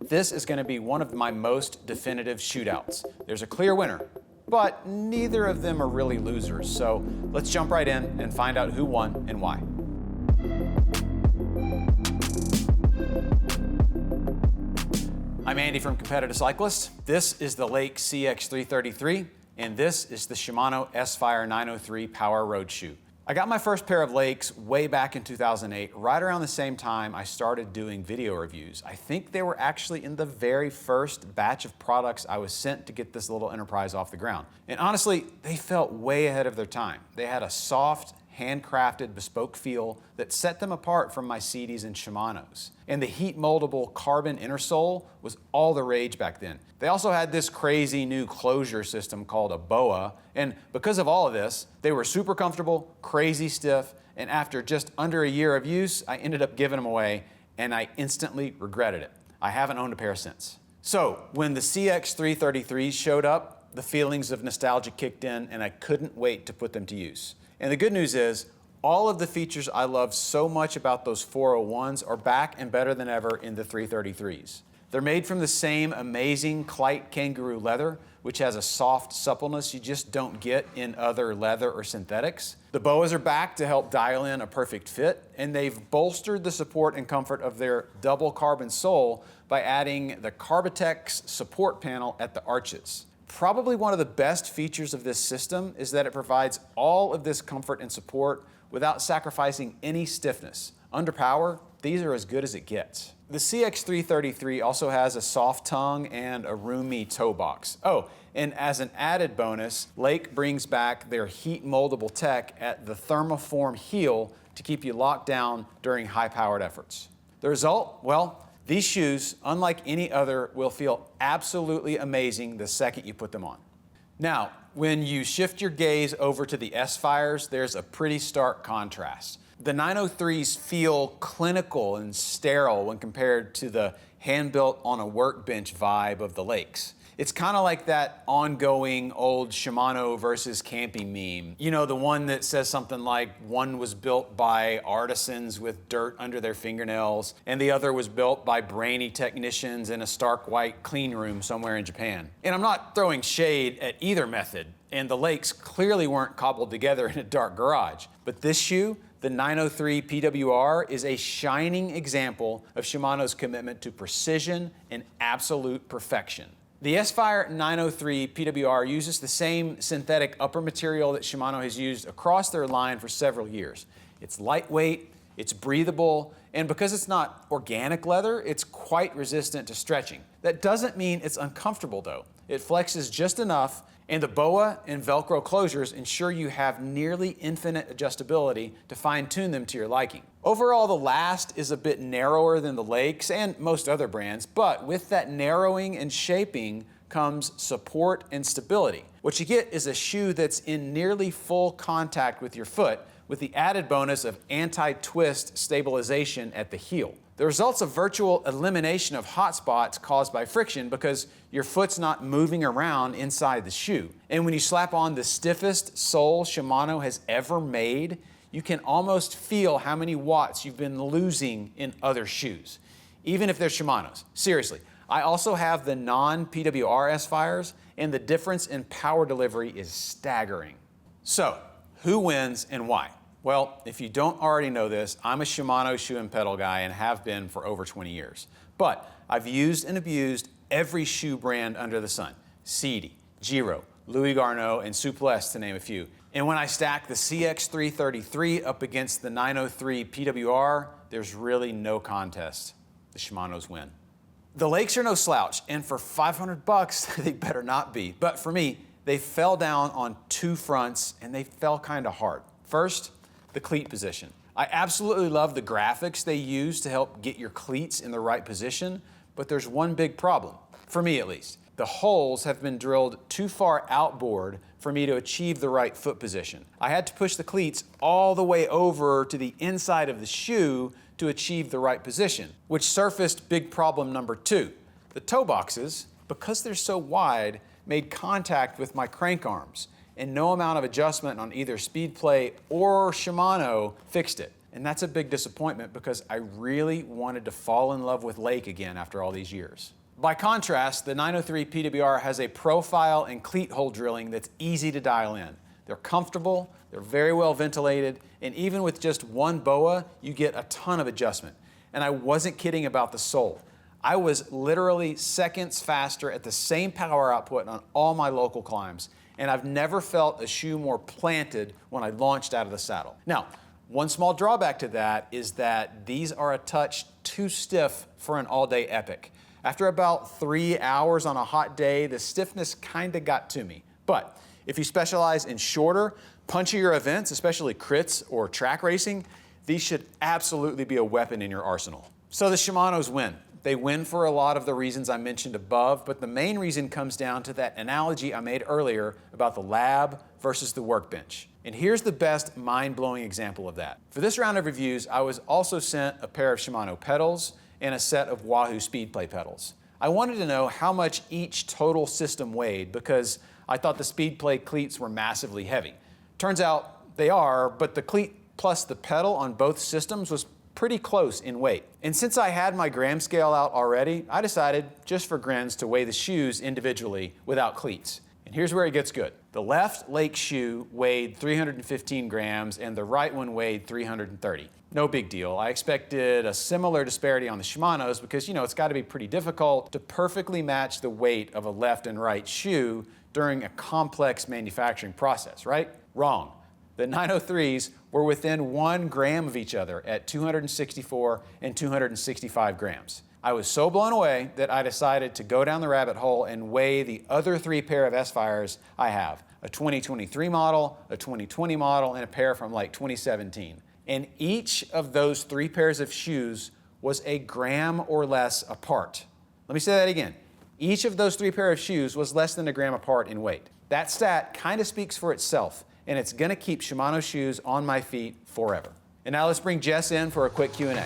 this is going to be one of my most definitive shootouts. There's a clear winner, but neither of them are really losers. So let's jump right in and find out who won and why. I'm Andy from Competitive Cyclist. This is the Lake CX333, and this is the Shimano S-Phyre 903 Power Road Shoe. I got my first pair of Lakes way back in 2008, right around the same time I started doing video reviews. I think they were actually in the very first batch of products I was sent to get this little enterprise off the ground. And honestly, they felt way ahead of their time. They had a soft, handcrafted, bespoke feel that set them apart from my CDs and Shimanos. And the heat moldable carbon intersole was all the rage back then. They also had this crazy new closure system called a BOA, and because of all of this, they were super comfortable, crazy stiff, and after just under a year of use, I ended up giving them away, and I instantly regretted it. I haven't owned a pair since. So when the CX333s showed up, the feelings of nostalgia kicked in, and I couldn't wait to put them to use. And the good news is, all of the features I loved so much about those 401s are back and better than ever in the 333s. They're made from the same amazing Clyte kangaroo leather, which has a soft suppleness you just don't get in other leather or synthetics. The BOAs are back to help dial in a perfect fit, and they've bolstered the support and comfort of their double carbon sole by adding the Carbitex support panel at the arches. Probably one of the best features of this system is that it provides all of this comfort and support without sacrificing any stiffness. Under power, these are as good as it gets. The CX333 also has a soft tongue and a roomy toe box. Oh, and as an added bonus, Lake brings back their heat moldable tech at the thermoform heel to keep you locked down during high-powered efforts. The result? Well, these shoes, unlike any other, will feel absolutely amazing the second you put them on. Now, when you shift your gaze over to the S-Phyres, there's a pretty stark contrast. The 903s feel clinical and sterile when compared to the hand-built on a workbench vibe of the Lakes. It's kind of like that ongoing old Shimano versus camping meme. You know, the one that says something like one was built by artisans with dirt under their fingernails, and the other was built by brainy technicians in a stark white clean room somewhere in Japan. And I'm not throwing shade at either method, and the Lakes clearly weren't cobbled together in a dark garage. But this shoe, the 903 PWR, is a shining example of Shimano's commitment to precision and absolute perfection. The S-Phyre 903 PWR uses the same synthetic upper material that Shimano has used across their line for several years. It's lightweight, it's breathable, and because it's not organic leather, it's quite resistant to stretching. That doesn't mean it's uncomfortable though. It flexes just enough, and the BOA and Velcro closures ensure you have nearly infinite adjustability to fine-tune them to your liking. Overall, the last is a bit narrower than the Lakes and most other brands, but with that narrowing and shaping comes support and stability. What you get is a shoe that's in nearly full contact with your foot, with the added bonus of anti-twist stabilization at the heel. The result's a virtual elimination of hot spots caused by friction because your foot's not moving around inside the shoe. And when you slap on the stiffest sole Shimano has ever made, you can almost feel how many watts you've been losing in other shoes, even if they're Shimano's. Seriously, I also have the non-PWR S-Phyres, and the difference in power delivery is staggering. So, who wins and why? Well, if you don't already know this, I'm a Shimano shoe and pedal guy and have been for over 20 years. But I've used and abused every shoe brand under the sun. Sidi, Giro, Louis Garneau, and Souplesse, to name a few. And when I stack the CX333 up against the 903 PWR, there's really no contest. The Shimanos win. The Lakes are no slouch, and for 500 bucks, they better not be. But for me, they fell down on two fronts, and they fell kind of hard. First, the cleat position. I absolutely love the graphics they use to help get your cleats in the right position, but there's one big problem, for me at least. The holes have been drilled too far outboard for me to achieve the right foot position. I had to push the cleats all the way over to the inside of the shoe to achieve the right position, which surfaced big problem number two. The toe boxes, because they're so wide, made contact with my crank arms, and no amount of adjustment on either Speedplay or Shimano fixed it. And that's a big disappointment because I really wanted to fall in love with Lake again after all these years. By contrast, the 903 PWR has a profile and cleat hole drilling that's easy to dial in. They're comfortable, they're very well ventilated, and even with just one BOA, you get a ton of adjustment. And I wasn't kidding about the sole. I was literally seconds faster at the same power output on all my local climbs, and I've never felt a shoe more planted when I launched out of the saddle. Now, one small drawback to that is that these are a touch too stiff for an all-day epic. After about 3 hours on a hot day, the stiffness kinda got to me. But if you specialize in shorter, punchier events, especially crits or track racing, these should absolutely be a weapon in your arsenal. So the Shimanos win. They win for a lot of the reasons I mentioned above, but the main reason comes down to that analogy I made earlier about the lab versus the workbench. And here's the best mind-blowing example of that. For this round of reviews, I was also sent a pair of Shimano pedals and a set of Wahoo Speedplay pedals. I wanted to know how much each total system weighed because I thought the Speedplay cleats were massively heavy. Turns out they are, but the cleat plus the pedal on both systems was pretty close in weight. And since I had my gram scale out already, I decided, just for grins, to weigh the shoes individually without cleats. And here's where it gets good. The left Lake shoe weighed 315 grams and the right one weighed 330. No big deal. I expected a similar disparity on the Shimanos because, it's got to be pretty difficult to perfectly match the weight of a left and right shoe during a complex manufacturing process, right? Wrong. The 903s were within 1 gram of each other at 264 and 265 grams. I was so blown away that I decided to go down the rabbit hole and weigh the other 3 pair of S-Phyres I have, a 2023 model, a 2020 model, and a pair from like 2017. And each of those 3 pairs of shoes was a gram or less apart. Let me say that again. Each of those 3 pairs of shoes was less than a gram apart in weight. That stat kind of speaks for itself, and it's gonna keep Shimano shoes on my feet forever. And now let's bring Jess in for a quick Q&A.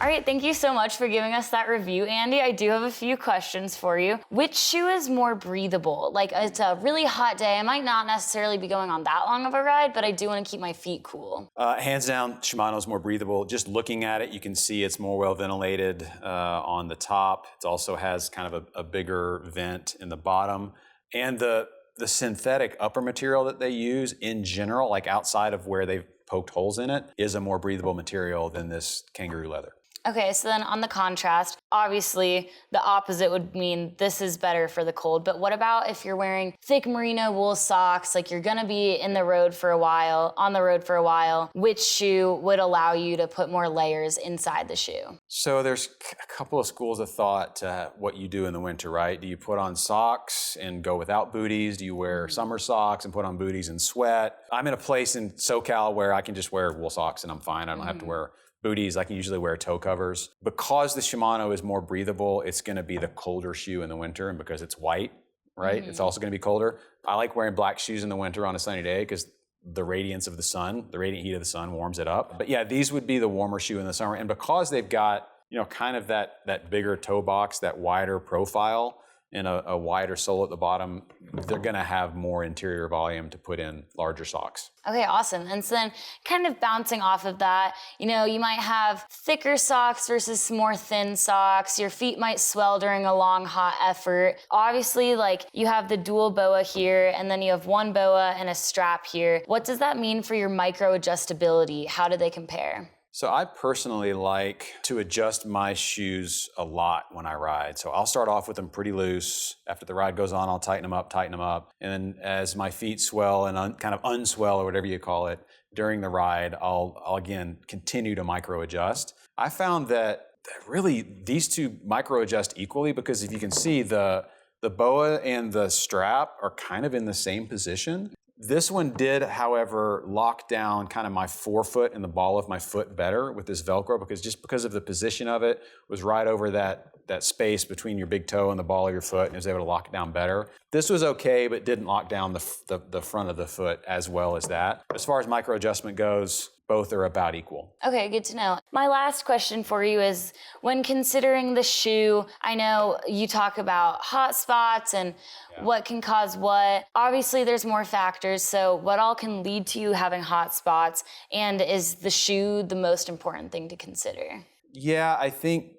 All right, thank you so much for giving us that review, Andy. I do have a few questions for you. Which shoe is more breathable? Like, it's a really hot day. I might not necessarily be going on that long of a ride, but I do want to keep my feet cool. Hands down, Shimano's more breathable. Just looking at it, you can see it's more well ventilated on the top. It also has kind of a bigger vent in the bottom. And the synthetic upper material that they use in general, like outside of where they've poked holes in it, is a more breathable material than this kangaroo leather. Okay, so then on the contrast, obviously the opposite would mean this is better for the cold, but what about if you're wearing thick merino wool socks, like you're gonna be on the road for a while, which shoe would allow you to put more layers inside the shoe? So there's a couple of schools of thought to what you do in the winter, right? Do you put on socks and go without booties? Do you wear summer socks and put on booties and sweat? I'm in a place in SoCal where I can just wear wool socks and I'm fine. I don't have to wear booties. I can usually wear toe covers. Because the Shimano is more breathable, it's gonna be the colder shoe in the winter, and because it's white, right? It's also gonna be colder. I like wearing black shoes in the winter on a sunny day because the radiance of the sun, the radiant heat of the sun warms it up. But yeah, these would be the warmer shoe in the summer. And because they've got, kind of that bigger toe box, that wider profile, and a wider sole at the bottom, they're gonna have more interior volume to put in larger socks. Okay, awesome. And so then kind of bouncing off of that, you might have thicker socks versus more thin socks. Your feet might swell during a long, hot effort. Obviously, like you have the dual BOA here, and then you have one BOA and a strap here. What does that mean for your micro adjustability? How do they compare? So I personally like to adjust my shoes a lot when I ride. So I'll start off with them pretty loose. After the ride goes on, I'll tighten them up. And then as my feet swell and kind of unswell, or whatever you call it, during the ride, I'll again continue to micro adjust. I found that really these two micro adjust equally, because if you can see, the BOA and the strap are kind of in the same position. This one did, however, lock down kind of my forefoot and the ball of my foot better with this Velcro, because of the position of it, was right over that that space between your big toe and the ball of your foot, and it was able to lock it down better. This was okay, but didn't lock down the front of the foot as well as that. As far as micro adjustment goes, both are about equal. Okay, good to know. My last question for you is, when considering the shoe, I know you talk about hot spots and what can cause what. Obviously, there's more factors, so what all can lead to you having hot spots, and is the shoe the most important thing to consider? Yeah, I think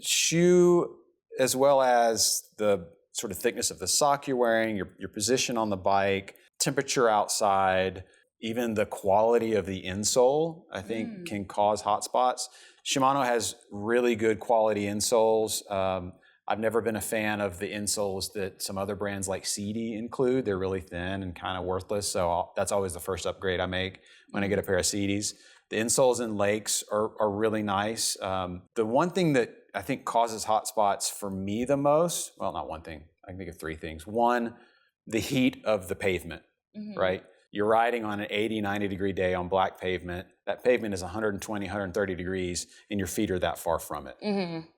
shoe, as well as the sort of thickness of the sock you're wearing, your position on the bike, temperature outside, even the quality of the insole, I think can cause hot spots. Shimano has really good quality insoles. I've never been a fan of the insoles that some other brands like CD include. They're really thin and kind of worthless, so that's always the first upgrade I make when I get a pair of CDs. The insoles in lakes are really nice. The one thing that I think causes hot spots for me the most, well, not one thing, I can think of three things. One, the heat of the pavement, right? You're riding on an 80, 90 degree day on black pavement. That pavement is 120, 130 degrees, and your feet are that far from it.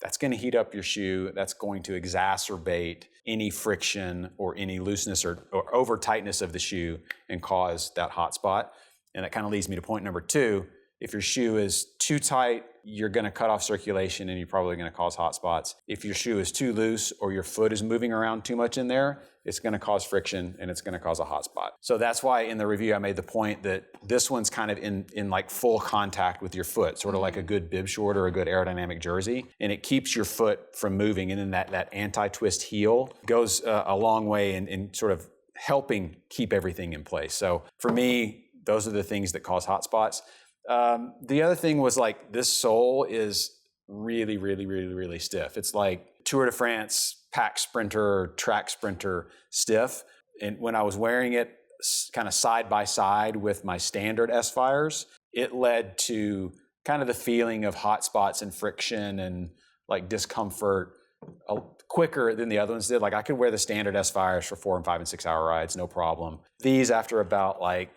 That's going to heat up your shoe. That's going to exacerbate any friction or any looseness or over tightness of the shoe and cause that hot spot. And that kind of leads me to point number two. If your shoe is too tight, you're going to cut off circulation and you're probably going to cause hot spots. If your shoe is too loose or your foot is moving around too much in there, it's going to cause friction and it's going to cause a hot spot. So that's why in the review I made the point that this one's kind of in like full contact with your foot, sort of like a good bib short or a good aerodynamic jersey, and it keeps your foot from moving, and then that anti-twist heel goes a long way in sort of helping keep everything in place. So for me, those are the things that cause hot spots. The other thing was like this sole is really, really, really, really stiff. It's like Tour de France pack sprinter, track sprinter stiff. And when I was wearing it kind of side by side with my standard S-Phyres, it led to kind of the feeling of hot spots and friction and like discomfort quicker than the other ones did. Like I could wear the standard S-Phyres for 4 and 5 and 6 hour rides, no problem. These, after about like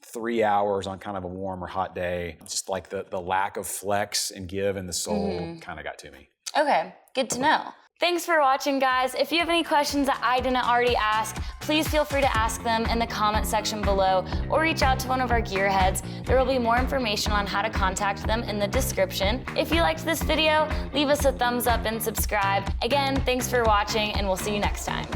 3 hours on kind of a warm or hot day, just like the lack of flex and give in the sole kind of got to me. Okay, good to know. Thanks for watching, guys. If you have any questions that I didn't already ask, please feel free to ask them in the comment section below or reach out to one of our gearheads. There will be more information on how to contact them in the description. If you liked this video, leave us a thumbs up and subscribe. Again, thanks for watching, and we'll see you next time.